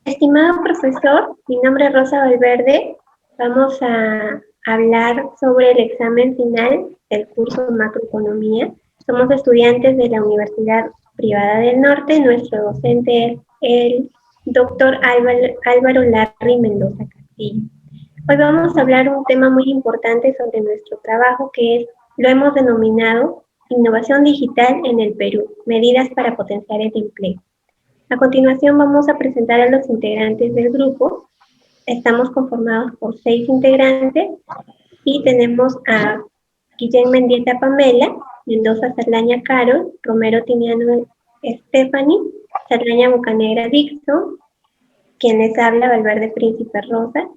Estimado profesor, mi nombre es Rosa Valverde. Vamos a hablar sobre el examen final del curso de macroeconomía. Somos estudiantes de la Universidad Privada del Norte. Nuestro docente es el doctor Álvaro Larry Mendoza Castillo. Hoy vamos a hablar un tema muy importante sobre nuestro trabajo, que es, lo hemos denominado innovación digital en el Perú, medidas para potenciar el empleo. A continuación vamos a presentar a los integrantes del grupo. Estamos conformados por 6 integrantes y tenemos a Guillén Mendieta Pamela, Mendoza Salaña Carol, Romero Tiniano Stephanie, Salaña Bocanegra Dixon, quien les habla Valverde Príncipe Rosa,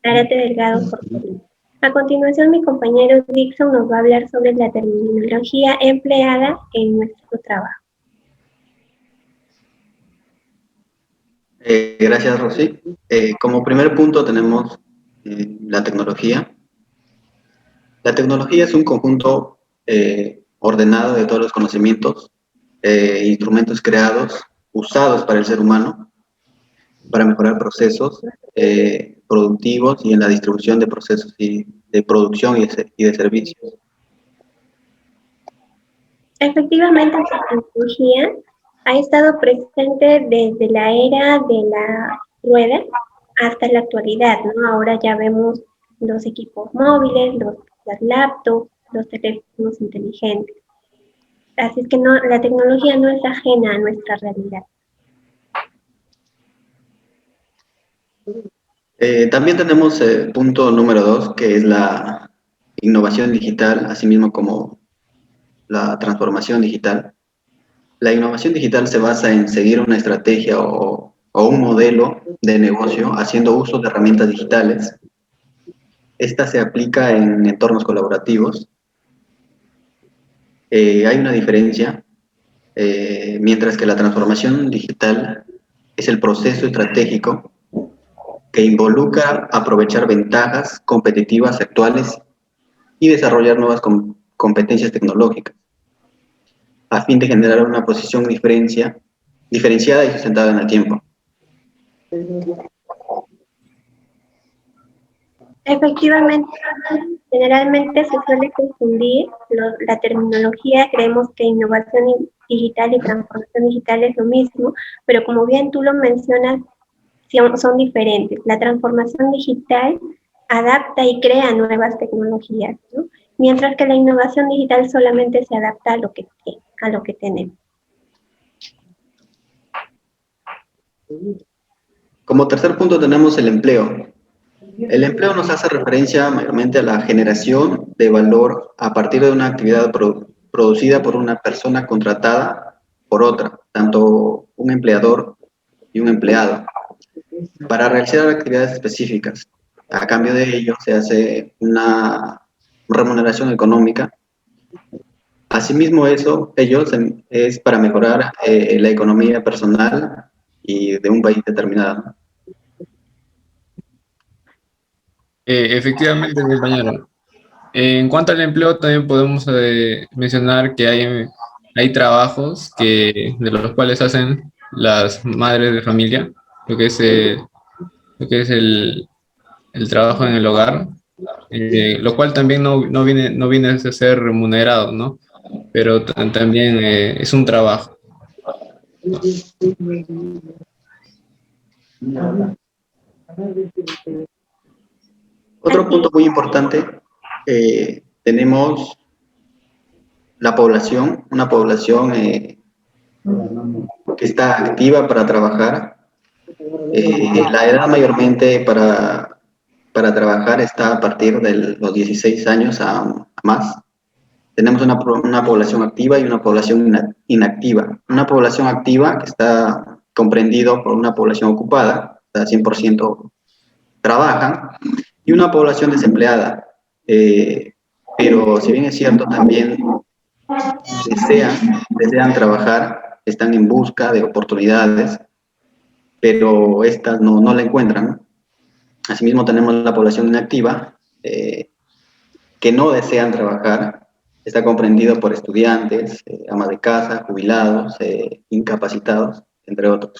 Zárate Delgado Portolí. A continuación mi compañero Dixon nos va a hablar sobre la terminología empleada en nuestro trabajo. Gracias, Rosy. Como primer punto tenemos la tecnología. La tecnología es un conjunto ordenado de todos los conocimientos e instrumentos creados, usados para el ser humano, para mejorar procesos productivos y en la distribución de procesos y de producción y de servicios. Efectivamente, la tecnología ha estado presente desde la era de la rueda hasta la actualidad, ¿no? Ahora ya vemos los equipos móviles, las laptops, los teléfonos inteligentes. Así es que no, la tecnología no es ajena a nuestra realidad. También tenemos punto número 2, que es la innovación digital, así mismo como la transformación digital. La innovación digital se basa en seguir una estrategia o un modelo de negocio haciendo uso de herramientas digitales. Esta se aplica en entornos colaborativos. Hay una diferencia, mientras que la transformación digital es el proceso estratégico que involucra aprovechar ventajas competitivas actuales y desarrollar nuevas competencias tecnológicas, a fin de generar una posición diferenciada y sustentada en el tiempo. Efectivamente, generalmente se suele confundir la terminología, creemos que innovación digital y transformación digital es lo mismo, pero como bien tú lo mencionas, son diferentes. La transformación digital adapta y crea nuevas tecnologías, ¿no? Mientras que la innovación digital solamente se adapta a lo que tenemos. Como tercer punto tenemos el empleo. El empleo nos hace referencia mayormente a la generación de valor a partir de una actividad producida por una persona contratada por otra, tanto un empleador y un empleado, para realizar actividades específicas. A cambio de ello se hace una remuneración económica. Asimismo, ello es para mejorar la economía personal y de un país determinado. Efectivamente, compañero. En cuanto al empleo, también podemos mencionar que hay trabajos de los cuales hacen las madres de familia, lo que es, lo que es el trabajo en el hogar, lo cual también no viene a ser remunerado, ¿no? Pero también es un trabajo. Otro punto muy importante, tenemos la población, una población que está activa para trabajar. La edad mayormente para trabajar está a partir de los 16 años a más. Tenemos una población activa y una población inactiva. Una población activa que está comprendido por una población ocupada, o sea, 100% trabajan, y una población desempleada. Pero si bien es cierto, también desean trabajar, están en busca de oportunidades, pero estas no la encuentran. Asimismo, tenemos la población inactiva, que no desean trabajar, está comprendido por estudiantes, amas de casa, jubilados, incapacitados, entre otros.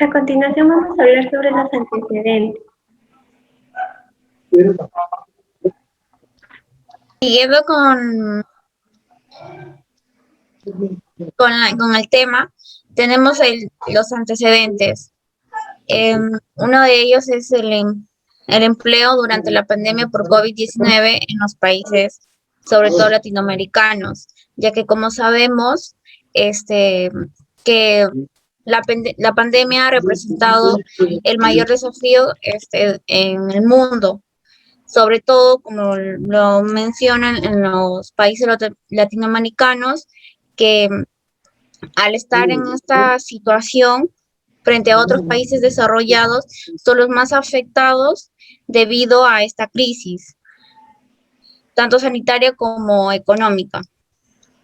A continuación vamos a hablar sobre los antecedentes. Siguiendo con el tema, tenemos los antecedentes. Uno de ellos es el empleo durante la pandemia por COVID-19 en los países, sobre todo latinoamericanos, ya que como sabemos, que la pandemia ha representado el mayor desafío en el mundo, sobre todo como lo mencionan en los países latinoamericanos, que al estar en esta situación frente a otros países desarrollados, son los más afectados debido a esta crisis, tanto sanitaria como económica.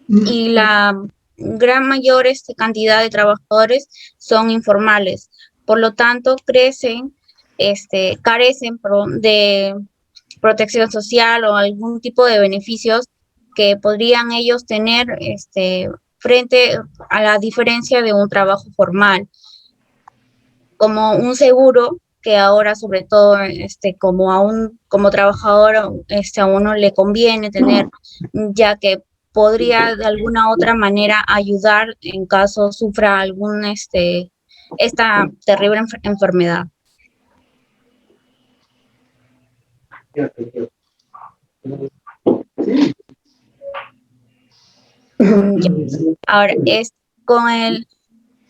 Y la gran mayor cantidad de trabajadores son informales. Por lo tanto, carecen de protección social o algún tipo de beneficios que podrían ellos tener frente a la diferencia de un trabajo formal, como un seguro que ahora sobre todo como trabajador a uno le conviene tener, ya que podría de alguna otra manera ayudar en caso sufra esta terrible enfermedad. Ahora, con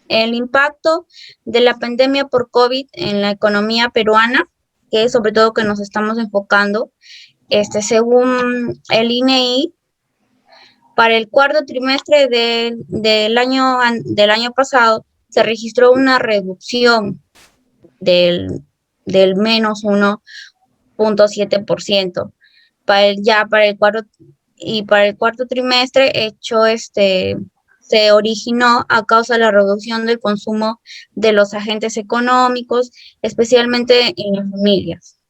el impacto de la pandemia por COVID en la economía peruana, que es sobre todo que nos estamos enfocando, según el INEI, para el cuarto trimestre del año pasado, se registró una reducción del menos 1.7%. Para el cuarto trimestre se originó a causa de la reducción del consumo de los agentes económicos, especialmente en las familias.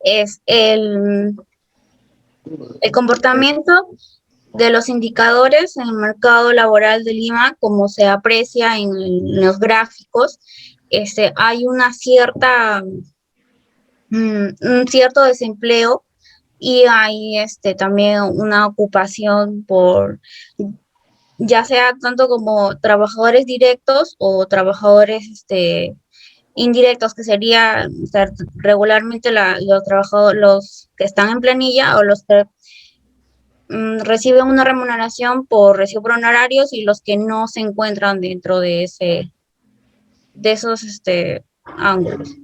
Es el comportamiento de los indicadores en el mercado laboral de Lima, como se aprecia en los gráficos, hay un cierto desempleo y hay también una ocupación por, ya sea tanto como trabajadores directos o trabajadores indirectos, que sería regularmente los trabajadores, los que están en planilla o los que reciben una remuneración por recibo por honorarios y los que no se encuentran dentro de esos ángulos.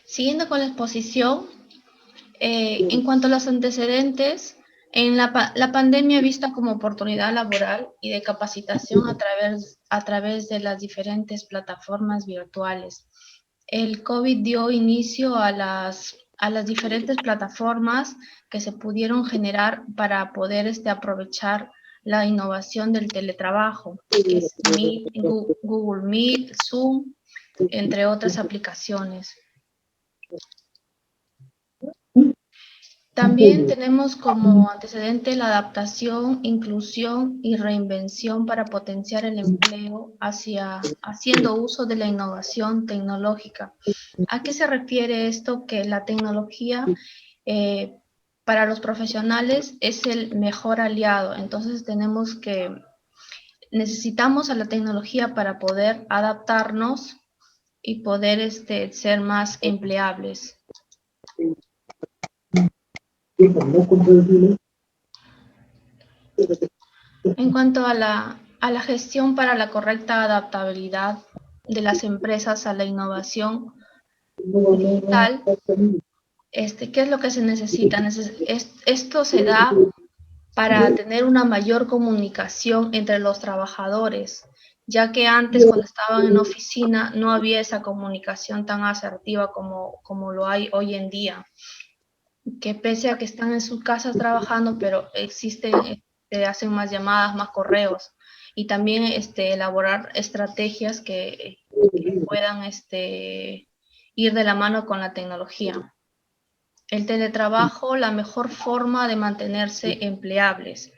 Siguiendo con la exposición, en cuanto a los antecedentes, la pandemia vista como oportunidad laboral y de capacitación a través de las diferentes plataformas virtuales. El COVID dio inicio a las diferentes plataformas que se pudieron generar para poder aprovechar la innovación del teletrabajo, que es Meet, Google Meet, Zoom, entre otras aplicaciones. También tenemos como antecedente la adaptación, inclusión y reinvención para potenciar el empleo haciendo uso de la innovación tecnológica. ¿A qué se refiere esto? Que la tecnología para los profesionales es el mejor aliado. Entonces necesitamos a la tecnología para poder adaptarnos y poder ser más empleables. En cuanto a la gestión para la correcta adaptabilidad de las empresas a la innovación digital, ¿qué es lo que se necesita? Esto se da para tener una mayor comunicación entre los trabajadores, ya que antes, cuando estaban en oficina, no había esa comunicación tan asertiva como lo hay hoy en día. que pese a que están en sus casas trabajando, pero hacen más llamadas, más correos, y también elaborar estrategias que puedan ir de la mano con la tecnología. El teletrabajo, la mejor forma de mantenerse empleables.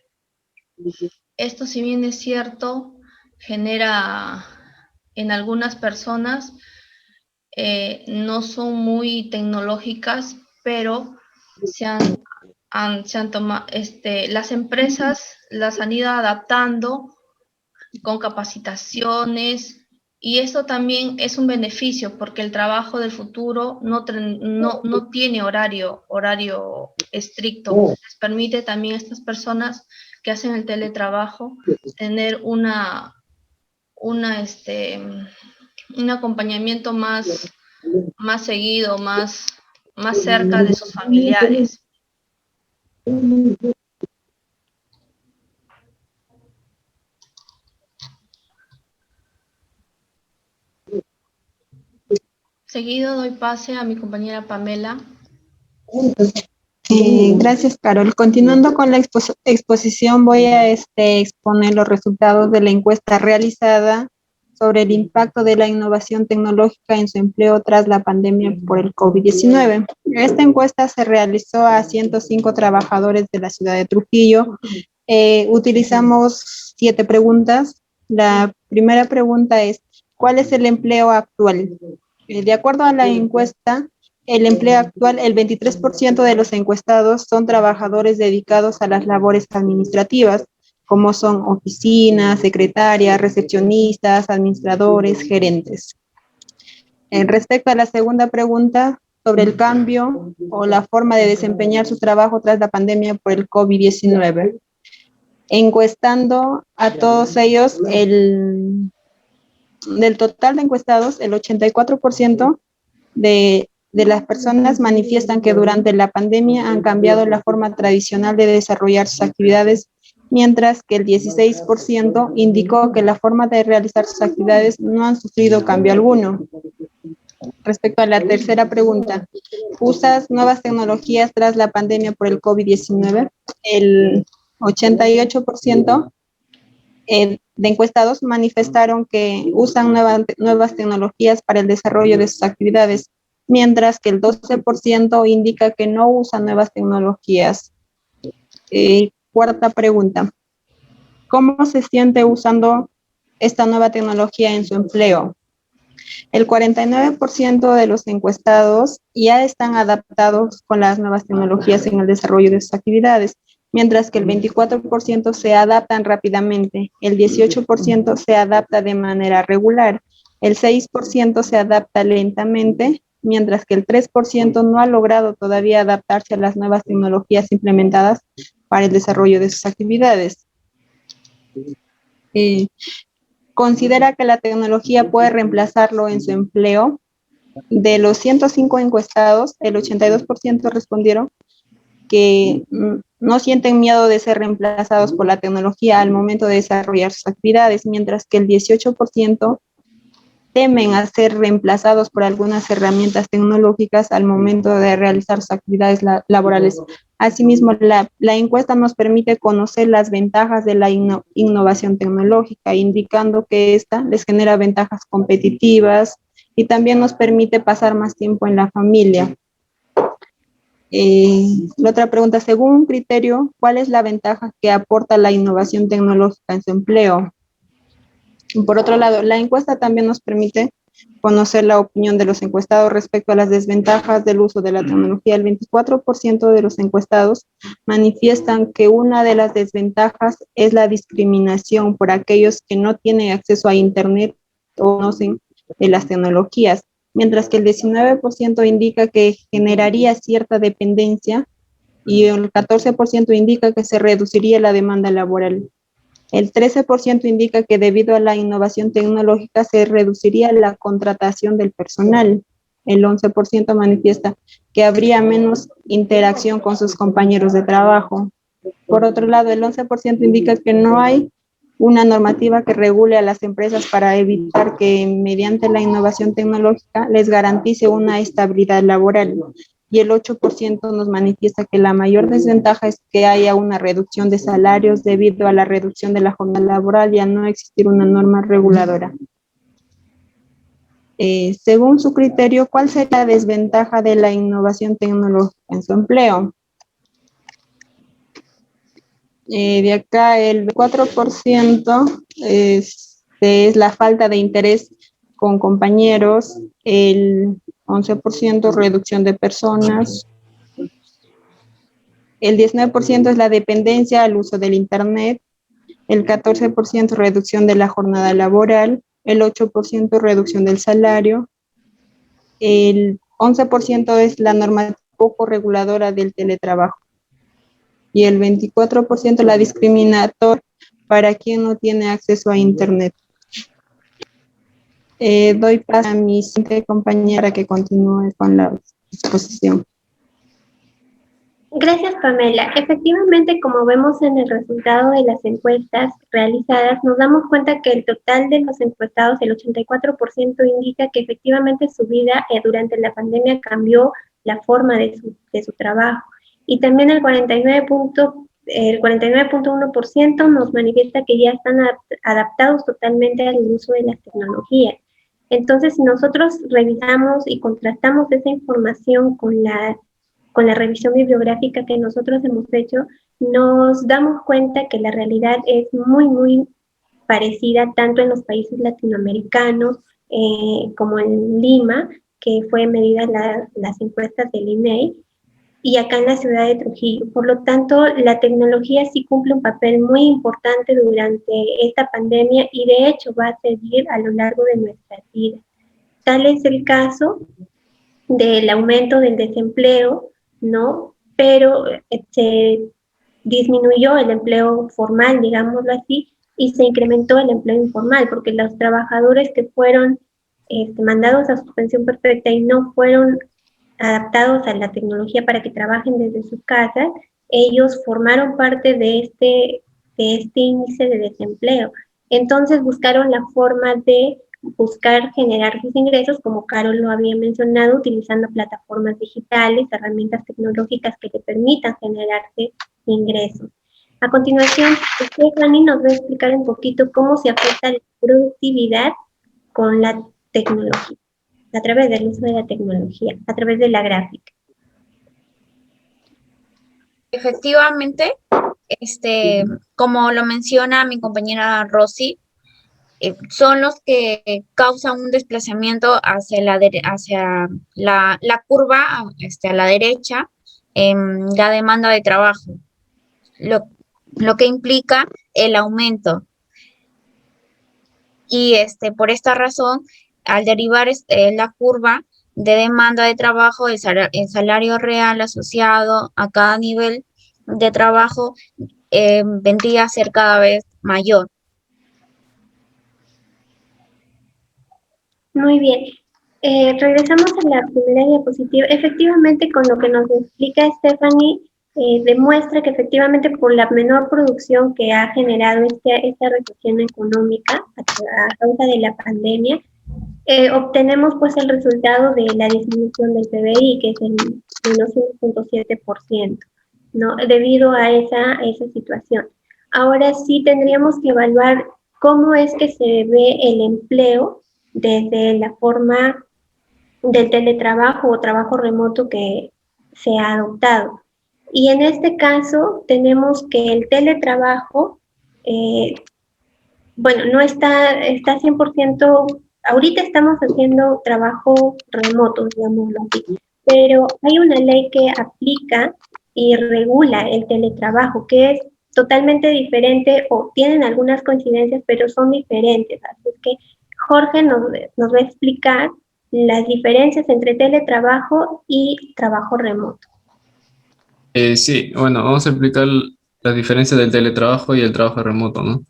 Esto, si bien es cierto, genera en algunas personas, no son muy tecnológicas, pero las empresas las han ido adaptando con capacitaciones, y eso también es un beneficio porque el trabajo del futuro no tiene horario estricto. Les permite también a estas personas que hacen el teletrabajo tener un acompañamiento más seguido, más cerca de sus familiares. Seguido doy pase a mi compañera Pamela. Gracias, Carol. Continuando con la exposición, voy a exponer los resultados de la encuesta realizada sobre el impacto de la innovación tecnológica en su empleo tras la pandemia por el COVID-19. Esta encuesta se realizó a 105 trabajadores de la ciudad de Trujillo. Utilizamos 7 preguntas. La primera pregunta es, ¿cuál es el empleo actual? De acuerdo a la encuesta, el empleo actual, el 23% de los encuestados son trabajadores dedicados a las labores administrativas, como son oficinas, secretarias, recepcionistas, administradores, gerentes. Respecto a la segunda pregunta sobre el cambio o la forma de desempeñar su trabajo tras la pandemia por el COVID-19, encuestando a todos ellos, del total de encuestados, el 84% de las personas manifiestan que durante la pandemia han cambiado la forma tradicional de desarrollar sus actividades, mientras que el 16% indicó que la forma de realizar sus actividades no han sufrido cambio alguno. Respecto a la tercera pregunta, ¿usas nuevas tecnologías tras la pandemia por el COVID-19? El 88% de encuestados manifestaron que usan nuevas tecnologías para el desarrollo de sus actividades, mientras que el 12% indica que no usa nuevas tecnologías. Cuarta pregunta, ¿cómo se siente usando esta nueva tecnología en su empleo? El 49% de los encuestados ya están adaptados con las nuevas tecnologías en el desarrollo de sus actividades, mientras que el 24% se adaptan rápidamente, el 18% se adapta de manera regular, el 6% se adapta lentamente, mientras que el 3% no ha logrado todavía adaptarse a las nuevas tecnologías implementadas para el desarrollo de sus actividades. ¿Considera que la tecnología puede reemplazarlo en su empleo? De los 105 encuestados, el 82% respondieron que no sienten miedo de ser reemplazados por la tecnología al momento de desarrollar sus actividades, mientras que el 18% temen a ser reemplazados por algunas herramientas tecnológicas al momento de realizar sus actividades laborales. Asimismo, la encuesta nos permite conocer las ventajas de la innovación tecnológica, indicando que esta les genera ventajas competitivas y también nos permite pasar más tiempo en la familia. La otra pregunta, según un criterio, ¿cuál es la ventaja que aporta la innovación tecnológica en su empleo? Por otro lado, la encuesta también nos permite conocer la opinión de los encuestados respecto a las desventajas del uso de la tecnología. El 24% de los encuestados manifiestan que una de las desventajas es la discriminación por aquellos que no tienen acceso a Internet o conocen de las tecnologías, mientras que el 19% indica que generaría cierta dependencia y el 14% indica que se reduciría la demanda laboral. El 13% indica que debido a la innovación tecnológica se reduciría la contratación del personal. El 11% manifiesta que habría menos interacción con sus compañeros de trabajo. Por otro lado, el 11% indica que no hay una normativa que regule a las empresas para evitar que mediante la innovación tecnológica les garantice una estabilidad laboral. y el 8% nos manifiesta que la mayor desventaja es que haya una reducción de salarios debido a la reducción de la jornada laboral y a no existir una norma reguladora. Según su criterio, ¿cuál sería la desventaja de la innovación tecnológica en su empleo? De acá el 4% es la falta de interés con compañeros, el 11% reducción de personas, el 19% es la dependencia al uso del Internet, el 14% reducción de la jornada laboral, el 8% reducción del salario, el 11% es la norma poco reguladora del teletrabajo y el 24% la discriminatoria para quien no tiene acceso a Internet. Doy paso a mi siguiente compañera que continúe con la exposición. Gracias, Pamela. Efectivamente, como vemos en el resultado de las encuestas realizadas, nos damos cuenta que el total de los encuestados, el 84%, indica que efectivamente su vida durante la pandemia cambió la forma de su trabajo. Y también el 49.1% nos manifiesta que ya están adaptados totalmente al uso de las tecnologías. Entonces, si nosotros revisamos y contrastamos esa información con la revisión bibliográfica que nosotros hemos hecho, nos damos cuenta que la realidad es muy, muy parecida tanto en los países latinoamericanos como en Lima, que fue medida las encuestas del INEI, y acá en la ciudad de Trujillo. Por lo tanto, la tecnología sí cumple un papel muy importante durante esta pandemia y de hecho va a seguir a lo largo de nuestras vidas. Tal es el caso del aumento del desempleo, ¿no? Pero se disminuyó el empleo formal, digámoslo así, y se incrementó el empleo informal, porque los trabajadores que fueron mandados a suspensión perfecta y no fueron adaptados a la tecnología para que trabajen desde sus casas, ellos formaron parte de este índice de desempleo. Entonces buscaron la forma de buscar generar sus ingresos, como Carol lo había mencionado, utilizando plataformas digitales, herramientas tecnológicas que le permitan generarse ingresos. A continuación, Stephanie nos va a explicar un poquito cómo se afecta la productividad con la tecnología, a través del uso de la tecnología, a través de la gráfica. Efectivamente, como lo menciona mi compañera Rosy, son los que causan un desplazamiento hacia la curva, a la derecha, en la demanda de trabajo, lo que implica el aumento. Y por esta razón, al derivar la curva de demanda de trabajo, el salario real asociado a cada nivel de trabajo vendría a ser cada vez mayor. Muy bien. Regresamos a la primera diapositiva. Efectivamente, con lo que nos explica Stephanie, demuestra que efectivamente por la menor producción que ha generado esta recesión económica a causa de la pandemia, obtenemos pues el resultado de la disminución del PBI, que es el menos 1.7%, ¿no? Debido a esa situación. Ahora sí tendríamos que evaluar cómo es que se ve el empleo desde la forma del teletrabajo o trabajo remoto que se ha adoptado. Y en este caso tenemos que el teletrabajo, no está 100%, ahorita estamos haciendo trabajo remoto, digámoslo así, pero hay una ley que aplica y regula el teletrabajo, que es totalmente diferente o tienen algunas coincidencias, pero son diferentes. Así que Jorge nos va a explicar las diferencias entre teletrabajo y trabajo remoto. Sí, bueno, vamos a explicar las diferencias del teletrabajo y el trabajo remoto, ¿no?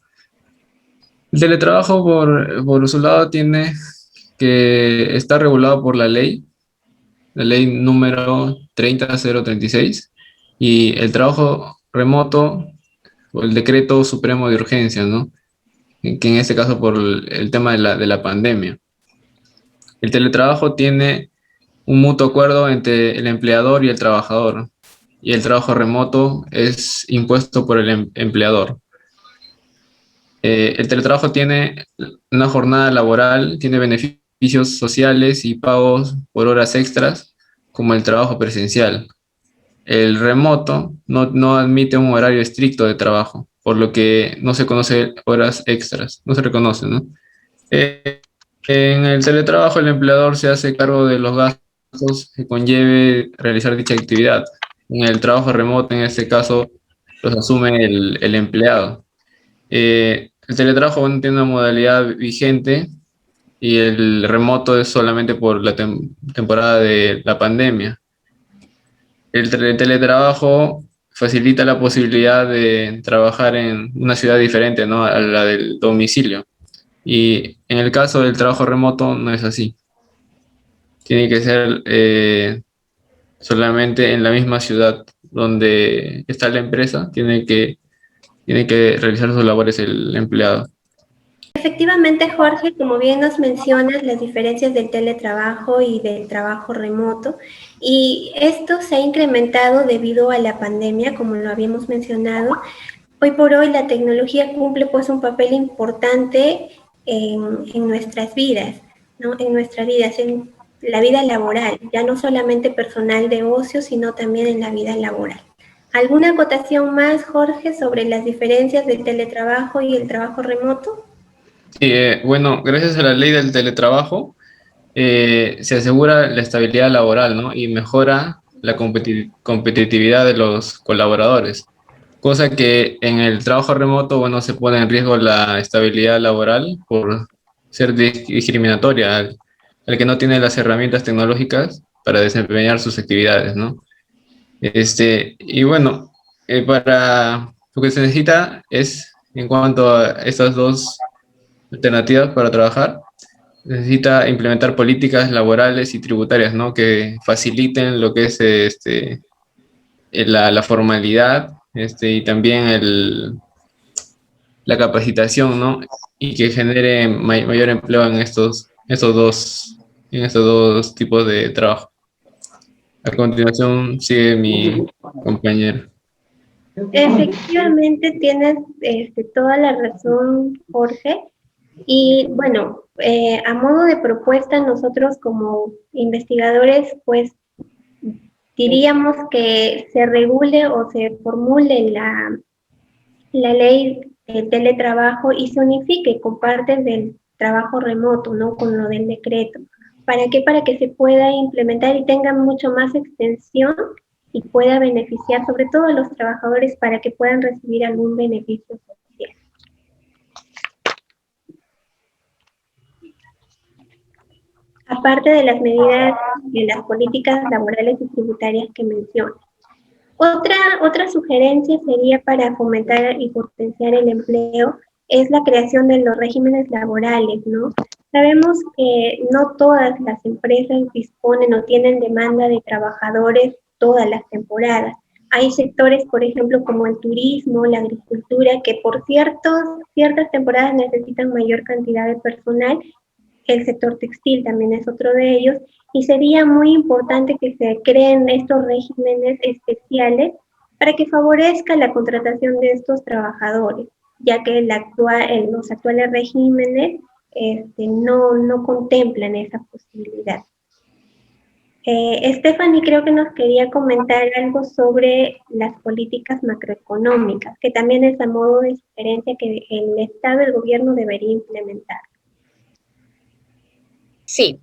El teletrabajo, por su lado, tiene que estar regulado por la ley número 30036, y el trabajo remoto, o el decreto supremo de urgencia, ¿no? Que en este caso por el tema de la pandemia. El teletrabajo tiene un mutuo acuerdo entre el empleador y el trabajador, y el trabajo remoto es impuesto por el empleador. El teletrabajo tiene una jornada laboral, tiene beneficios sociales y pagos por horas extras, como el trabajo presencial. El remoto no admite un horario estricto de trabajo, por lo que no se conoce horas extras, no se reconoce, ¿no? Eh, en el teletrabajo, el empleador se hace cargo de los gastos que conlleve realizar dicha actividad. En el trabajo remoto, en este caso, los asume el empleado. El teletrabajo, bueno, tiene una modalidad vigente y el remoto es solamente por la temporada de la pandemia. El teletrabajo facilita la posibilidad de trabajar en una ciudad diferente, ¿no?, a la del domicilio. Y en el caso del trabajo remoto no es así. Tiene que ser solamente en la misma ciudad donde está la empresa, tiene que realizar sus labores el empleado. Efectivamente, Jorge, como bien nos mencionas, las diferencias del teletrabajo y del trabajo remoto, y esto se ha incrementado debido a la pandemia, como lo habíamos mencionado. Hoy por hoy la tecnología cumple pues un papel importante en nuestras vidas, ¿no? En nuestras vidas, en la vida laboral, ya no solamente personal de ocio, sino también en la vida laboral. ¿Alguna acotación más, Jorge, sobre las diferencias del teletrabajo y el trabajo remoto? Sí, bueno, gracias a la ley del teletrabajo se asegura la estabilidad laboral, ¿no?, y mejora la competitividad de los colaboradores, cosa que en el trabajo remoto, bueno, se pone en riesgo la estabilidad laboral por ser discriminatoria al que no tiene las herramientas tecnológicas para desempeñar sus actividades, ¿no? Y bueno, para lo que se necesita es, en cuanto a estas dos alternativas para trabajar, necesita implementar políticas laborales y tributarias, ¿no?, que faciliten lo que es la formalidad, y también la capacitación, ¿no?, y que genere mayor empleo en estos dos tipos de trabajo. A continuación sigue mi compañero. Efectivamente, tienes toda la razón, Jorge. Y bueno, a modo de propuesta, nosotros como investigadores, pues diríamos que se regule o se formule la ley de teletrabajo y se unifique con partes del trabajo remoto, ¿no? Con lo del decreto. ¿Para qué? Para que se pueda implementar y tenga mucho más extensión y pueda beneficiar sobre todo a los trabajadores para que puedan recibir algún beneficio social. Aparte de las medidas de las políticas laborales y tributarias que menciono. Otra sugerencia sería para fomentar y potenciar el empleo es la creación de los regímenes laborales, ¿no? Sabemos que no todas las empresas disponen o tienen demanda de trabajadores todas las temporadas. Hay sectores, por ejemplo, como el turismo, la agricultura, que por ciertas temporadas necesitan mayor cantidad de personal. El sector textil también es otro de ellos, y sería muy importante que se creen estos regímenes especiales para que favorezca la contratación de estos trabajadores, ya que los actuales regímenes no contemplan esa posibilidad. Stephanie creo que nos quería comentar algo sobre las políticas macroeconómicas, que también es a modo de sugerencia que el Estado, el gobierno debería implementar. Sí,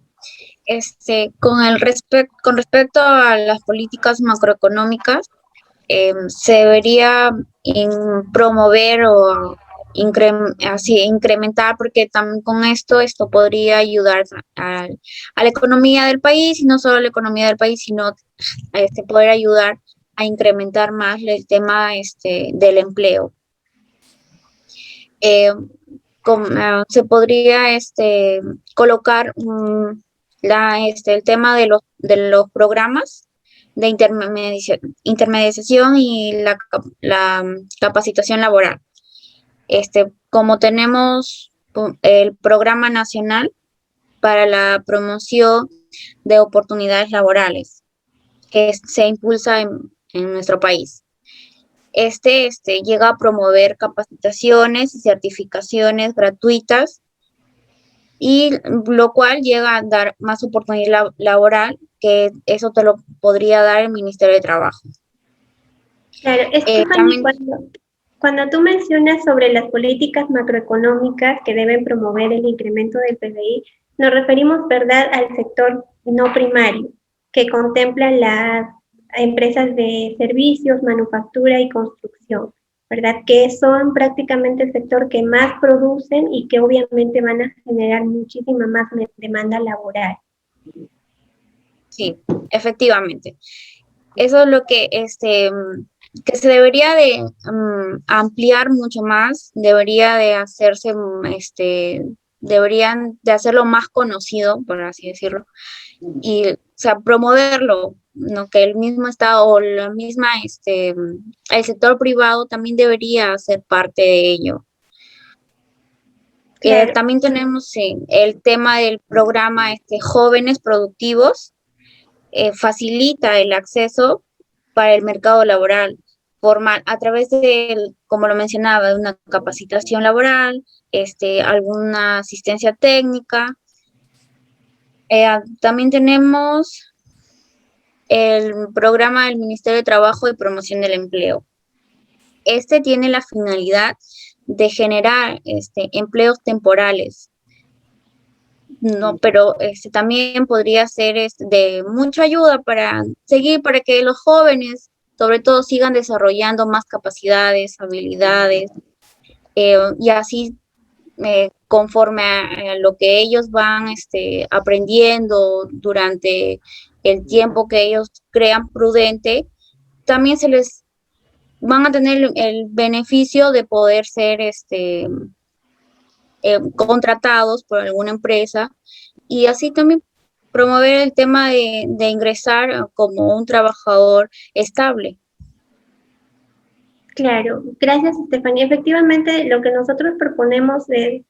con respecto a las políticas macroeconómicas, se debería promover o incrementar, porque también con esto podría ayudar a la economía del país, y no solo a la economía del país, sino a poder ayudar a incrementar más el tema del empleo. Se podría colocar el tema de los programas de intermediación y la capacitación laboral. Como tenemos el programa nacional para la promoción de oportunidades laborales que se impulsa en nuestro país. Este llega a promover capacitaciones y certificaciones gratuitas, y lo cual llega a dar más oportunidad laboral, que eso te lo podría dar el Ministerio de Trabajo. Claro, Stephanie, También, cuando tú mencionas sobre las políticas macroeconómicas que deben promover el incremento del PBI, nos referimos, ¿verdad?, al sector no primario, que contempla las empresas de servicios, manufactura y construcción, ¿verdad?, que son prácticamente el sector que más producen y que obviamente van a generar muchísima más demanda laboral. sí, efectivamente. Eso es lo que se debería de ampliar mucho más, debería de hacerse, deberían de hacerlo más conocido, por así decirlo, y, o sea, promoverlo, ¿no? Que el mismo Estado o la misma, el sector privado también debería ser parte de ello. Claro. También tenemos el tema del programa Jóvenes Productivos, facilita el acceso para el mercado laboral formal a través de, como lo mencionaba, de una capacitación laboral, alguna asistencia técnica. También tenemos el programa del Ministerio de Trabajo y Promoción del Empleo. Este tiene la finalidad de generar empleos temporales, no, pero también podría ser de mucha ayuda para que los jóvenes, sobre todo, sigan desarrollando más capacidades, habilidades, y así, conforme a lo que ellos van aprendiendo durante el tiempo que ellos crean prudente, también se les van a tener el beneficio de poder ser contratados por alguna empresa, y así también promover el tema de ingresar como un trabajador estable. Claro, gracias, Estefanía. Efectivamente, lo que nosotros proponemos es,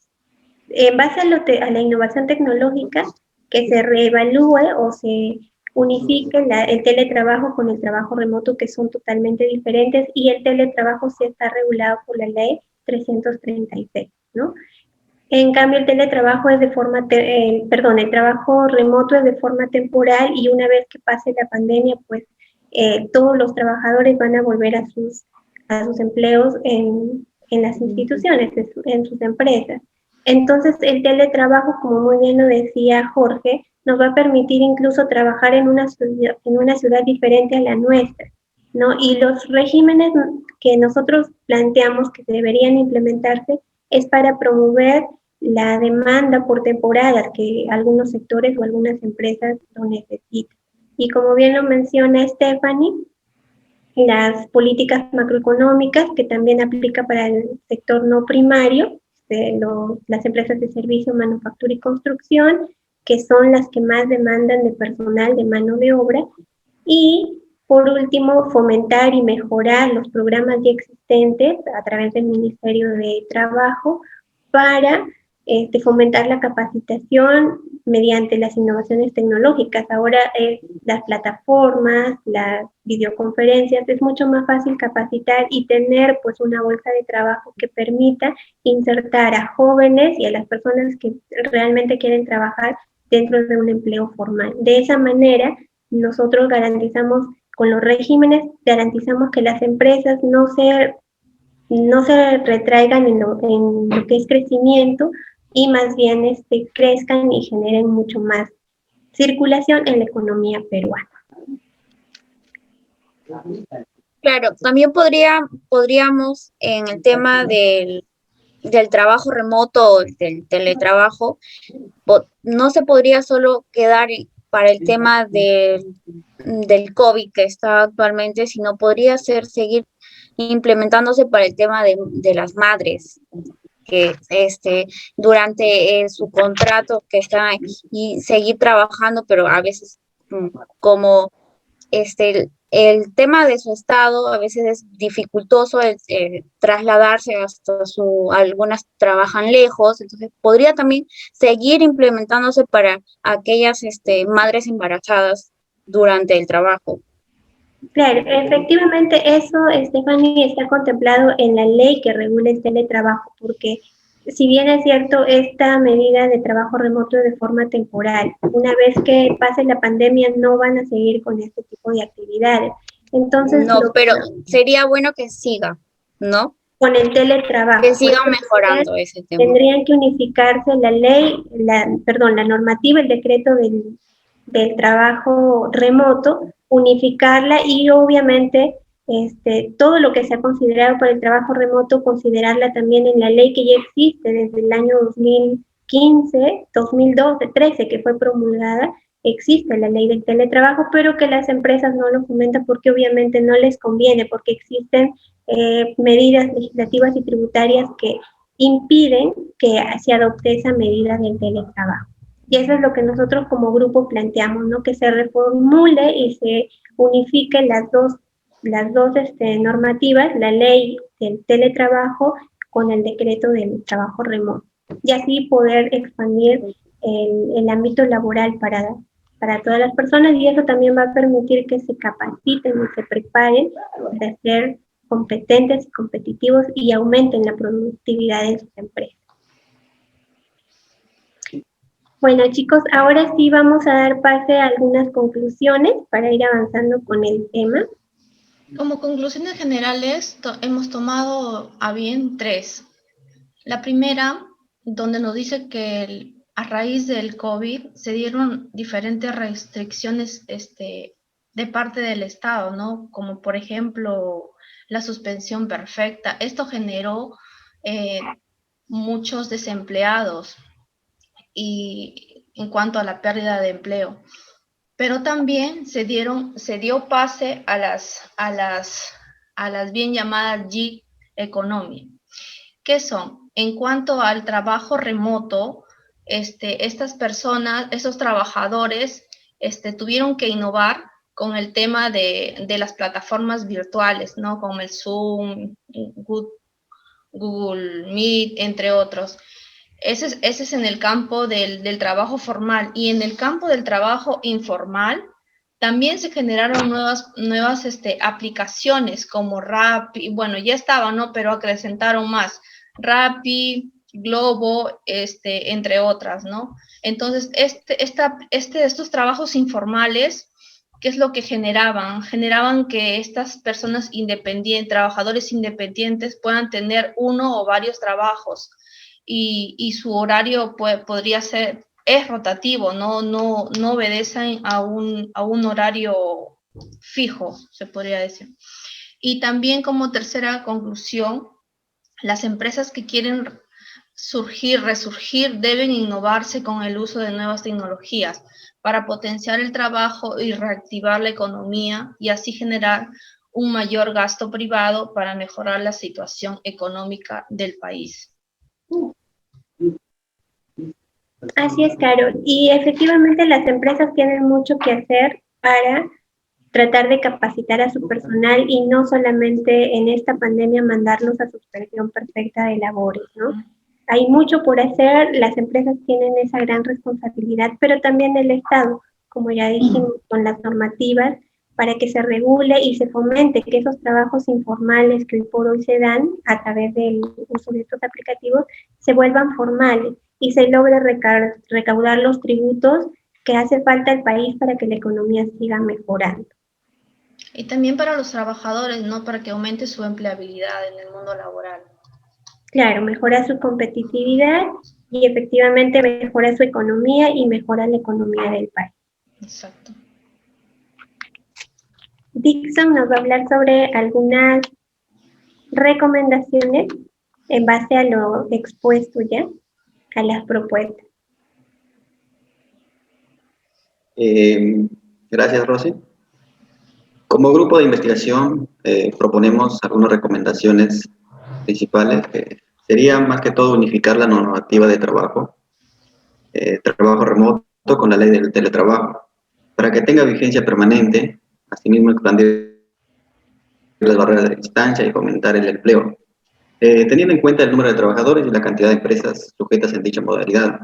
en base a la innovación tecnológica, que se reevalúe o se unifique el teletrabajo con el trabajo remoto, que son totalmente diferentes, y el teletrabajo sí está regulado por la ley 336, ¿no? En cambio, el teletrabajo es de forma, el trabajo remoto es de forma temporal, y una vez que pase la pandemia, pues todos los trabajadores van a volver a sus empleos en las instituciones, en sus empresas. Entonces, el teletrabajo, como muy bien lo decía Jorge, nos va a permitir incluso trabajar en una ciudad diferente a la nuestra, ¿no? Y los regímenes que nosotros planteamos que deberían implementarse es para promover la demanda por temporadas que algunos sectores o algunas empresas lo necesitan. Y como bien lo menciona Stephanie, las políticas macroeconómicas, que también aplica para el sector no primario, las empresas de servicio, manufactura y construcción, que son las que más demandan de personal, de mano de obra. Y por último, fomentar y mejorar los programas ya existentes a través del Ministerio de Trabajo para fomentar la capacitación mediante las innovaciones tecnológicas. Ahora las plataformas, las videoconferencias, es mucho más fácil capacitar y tener pues una bolsa de trabajo que permita insertar a jóvenes y a las personas que realmente quieren trabajar dentro de un empleo formal. De esa manera, nosotros garantizamos, con los regímenes, garantizamos que las empresas no se retraigan en lo que es crecimiento, y más bien crezcan y generen mucho más circulación en la economía peruana. Claro, también podríamos en el tema del trabajo remoto, del teletrabajo, no se podría solo quedar para el tema del COVID que está actualmente, sino podría seguir implementándose para el tema de las madres, que durante su contrato que están y seguir trabajando, pero a veces como el tema de su estado a veces es dificultoso trasladarse hasta algunas trabajan lejos, entonces podría también seguir implementándose para aquellas madres embarazadas durante el trabajo. Claro, efectivamente eso, Stephanie, está contemplado en la ley que regula el teletrabajo, porque si bien es cierto, esta medida de trabajo remoto es de forma temporal. Una vez que pase la pandemia no van a seguir con este tipo de actividades. Entonces, no, pero sería bueno que siga, ¿no? Con el teletrabajo. Que sigan mejorando ese tema. Tendrían que unificarse la ley, la normativa, el decreto del trabajo remoto, unificarla y obviamente todo lo que se ha considerado para el trabajo remoto, considerarla también en la ley que ya existe desde el año 2015, 2012, 13, que fue promulgada. Existe la ley del teletrabajo, pero que las empresas no lo fomentan porque obviamente no les conviene, porque existen medidas legislativas y tributarias que impiden que se adopte esa medida del teletrabajo. Y eso es lo que nosotros como grupo planteamos, ¿no? Que se reformule y se unifiquen las dos normativas, la ley del teletrabajo con el decreto del trabajo remoto, y así poder expandir el ámbito laboral para todas las personas, y eso también va a permitir que se capaciten y se preparen para ser competentes y competitivos y aumenten la productividad de sus empresas. Bueno, chicos, ahora sí vamos a dar pase a algunas conclusiones para ir avanzando con el tema. Como conclusiones generales, hemos tomado a bien 3. La primera, donde nos dice que a raíz del COVID se dieron diferentes restricciones de parte del Estado, ¿no? Como por ejemplo la suspensión perfecta. Esto generó muchos desempleados y en cuanto a la pérdida de empleo. Pero también se dio pase a las bien llamadas gig economy. ¿Qué son? En cuanto al trabajo remoto, estas personas, esos trabajadores, tuvieron que innovar con el tema de las plataformas virtuales, ¿no? Como el Zoom, Google Meet, entre otros. Ese es en el campo del trabajo formal. Y en el campo del trabajo informal, también se generaron nuevas aplicaciones como Rappi, bueno, ya estaban, ¿no? Pero acrecentaron más. Rappi, Globo, entre otras, ¿no? Entonces, estos trabajos informales, ¿qué es lo que generaban? Generaban que estas personas independientes, trabajadores independientes, puedan tener uno o varios trabajos. Y su horario podría ser, es rotativo, no obedecen a un horario fijo, se podría decir. Y también como tercera conclusión, las empresas que quieren resurgir, deben innovarse con el uso de nuevas tecnologías para potenciar el trabajo y reactivar la economía y así generar un mayor gasto privado para mejorar la situación económica del país. Así es, Carol. Y efectivamente las empresas tienen mucho que hacer para tratar de capacitar a su personal y no solamente en esta pandemia mandarlos a suspensión perfecta de labores, ¿no? Hay mucho por hacer, las empresas tienen esa gran responsabilidad, pero también el Estado, como ya dijimos, con las normativas, para que se regule y se fomente que esos trabajos informales que hoy por hoy se dan a través del uso de estos aplicativos se vuelvan formales y se logre recaudar los tributos que hace falta al país para que la economía siga mejorando. Y también para los trabajadores, ¿no? Para que aumente su empleabilidad en el mundo laboral. Claro, mejora su competitividad y efectivamente mejora su economía y mejora la economía del país. Exacto. Dixon nos va a hablar sobre algunas recomendaciones en base a lo expuesto ya, a las propuestas. Gracias, Rosy. Como grupo de investigación proponemos algunas recomendaciones principales que sería más que todo unificar la normativa de trabajo remoto con la ley del teletrabajo para que tenga vigencia permanente, asimismo expandir las barreras de distancia y fomentar el empleo, teniendo en cuenta el número de trabajadores y la cantidad de empresas sujetas en dicha modalidad.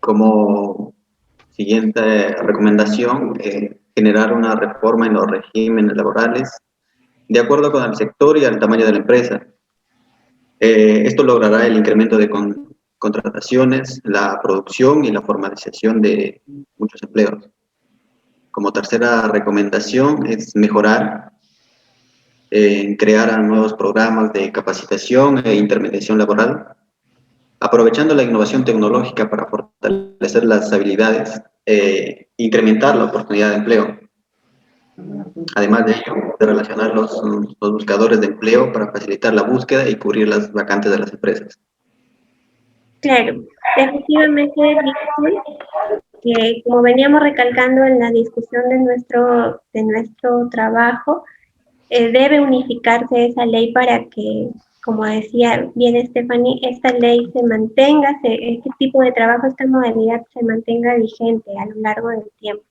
Como siguiente recomendación, generar una reforma en los regímenes laborales de acuerdo con el sector y al tamaño de la empresa. Esto logrará el incremento de contrataciones, la producción y la formalización de muchos empleos. Como tercera recomendación es mejorar, crear nuevos programas de capacitación e intermediación laboral, aprovechando la innovación tecnológica para fortalecer las habilidades, incrementar la oportunidad de empleo. Además de ello, de relacionar los buscadores de empleo para facilitar la búsqueda y cubrir las vacantes de las empresas. Claro, efectivamente, Víctor, que como veníamos recalcando en la discusión de nuestro trabajo, debe unificarse esa ley para que, como decía bien Stephanie, esta ley se mantenga, este tipo de trabajo, esta modalidad se mantenga vigente a lo largo del tiempo,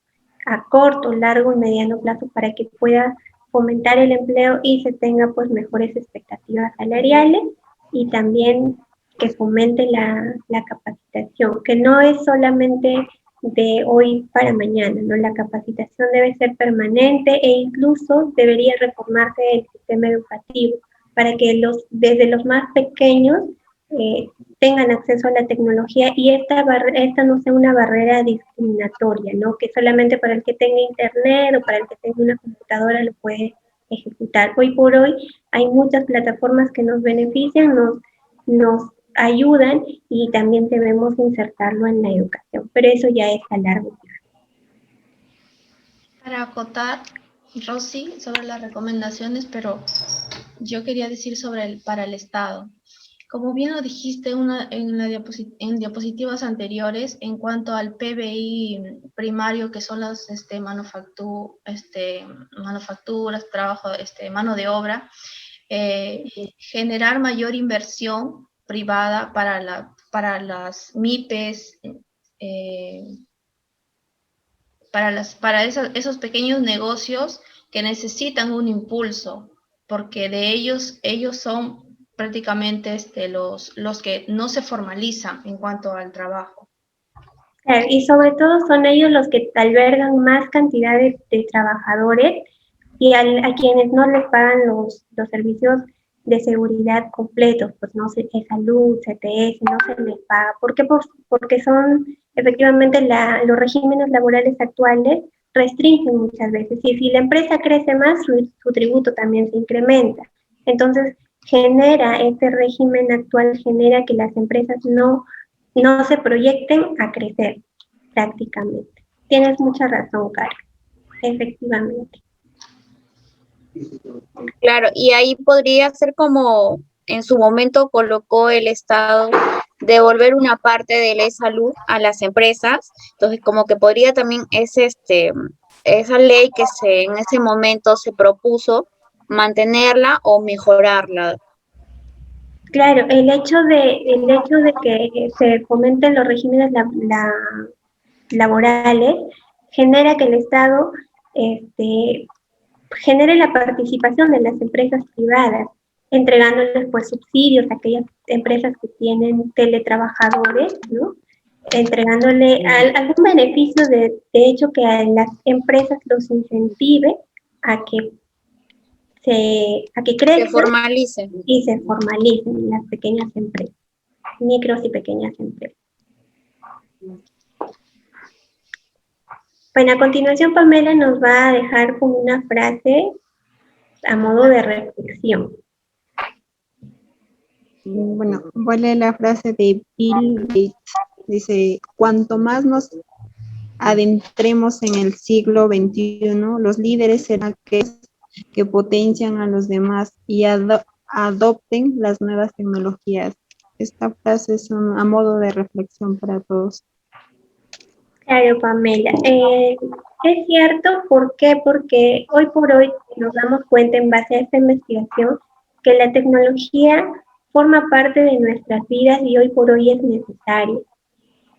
a corto, largo y mediano plazo, para que pueda fomentar el empleo y se tenga pues mejores expectativas salariales y también que fomente la capacitación, que no es solamente de hoy para mañana, ¿no? La capacitación debe ser permanente e incluso debería reformarse el sistema educativo para que desde los más pequeños tengan acceso a la tecnología y esta no sea una barrera discriminatoria, ¿no? Que solamente para el que tenga internet o para el que tenga una computadora lo puede ejecutar. Hoy por hoy hay muchas plataformas que nos benefician, nos ayudan y también debemos insertarlo en la educación, pero eso ya es a largo plazo. Para acotar, Rosy, sobre las recomendaciones, pero yo quería decir para el Estado. Como bien lo dijiste en diapositivas anteriores, en cuanto al PBI primario, que son las manufacturas, trabajo, mano de obra, generar mayor inversión privada para las MIPES, para esos pequeños negocios que necesitan un impulso, porque de ellos son prácticamente los que no se formalizan en cuanto al trabajo. Claro, y sobre todo son ellos los que albergan más cantidad de trabajadores y a quienes no les pagan los servicios de seguridad completos, pues no sé, salud, CTS, no se les paga. ¿Por qué? Pues porque son efectivamente los regímenes laborales actuales restringen muchas veces y si la empresa crece más, su tributo también se incrementa. Entonces, este régimen actual genera que las empresas no se proyecten a crecer prácticamente. Tienes mucha razón, Carlos, efectivamente. Claro, y ahí podría ser como en su momento colocó el Estado devolver una parte de la salud a las empresas, entonces como que podría también esa ley que en ese momento se propuso mantenerla o mejorarla. Claro, el hecho de que se fomenten los regímenes laborales genera que el Estado genere la participación de las empresas privadas, entregándoles pues subsidios a aquellas empresas que tienen teletrabajadores, ¿no? Entregándole algún beneficio de hecho que a las empresas los incentive a que crezcan, se formalicen y se formalicen las pequeñas empresas, micros y pequeñas empresas. Bueno, a continuación Pamela nos va a dejar con una frase a modo de reflexión. Bueno, voy a leer la frase de Bill Gates. Dice, cuanto más nos adentremos en el siglo XXI, los líderes serán aquellos que potencian a los demás y adopten las nuevas tecnologías. Esta frase es a modo de reflexión para todos. Claro, Pamela. Es cierto, ¿por qué? Porque hoy por hoy nos damos cuenta en base a esta investigación que la tecnología forma parte de nuestras vidas y hoy por hoy es necesaria.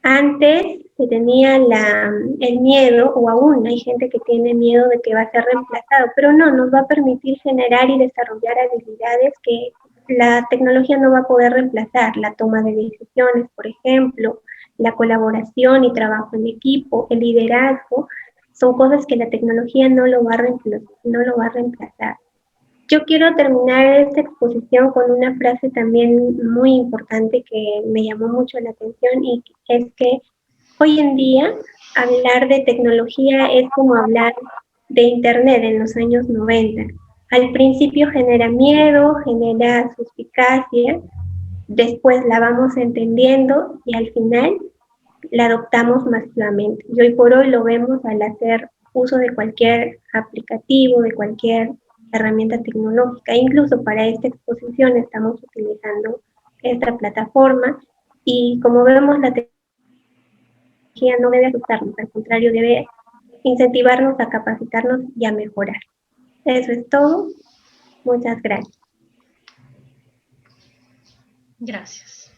Antes se tenía el miedo, o aún hay gente que tiene miedo de que va a ser reemplazado, pero no, nos va a permitir generar y desarrollar habilidades que la tecnología no va a poder reemplazar. La toma de decisiones, por ejemplo, la colaboración y trabajo en equipo, el liderazgo, son cosas que la tecnología no lo va a reemplazar. Yo quiero terminar esta exposición con una frase también muy importante que me llamó mucho la atención, y es que hoy en día hablar de tecnología es como hablar de Internet en los años 90. Al principio genera miedo, genera suspicacia, después la vamos entendiendo y al final la adoptamos masivamente. Y hoy por hoy lo vemos al hacer uso de cualquier aplicativo, de cualquier herramienta tecnológica. Incluso para esta exposición estamos utilizando esta plataforma, y como vemos, la tecnología no debe asustarnos, al contrario, debe incentivarnos a capacitarnos y a mejorar. Eso es todo. Muchas gracias. Gracias.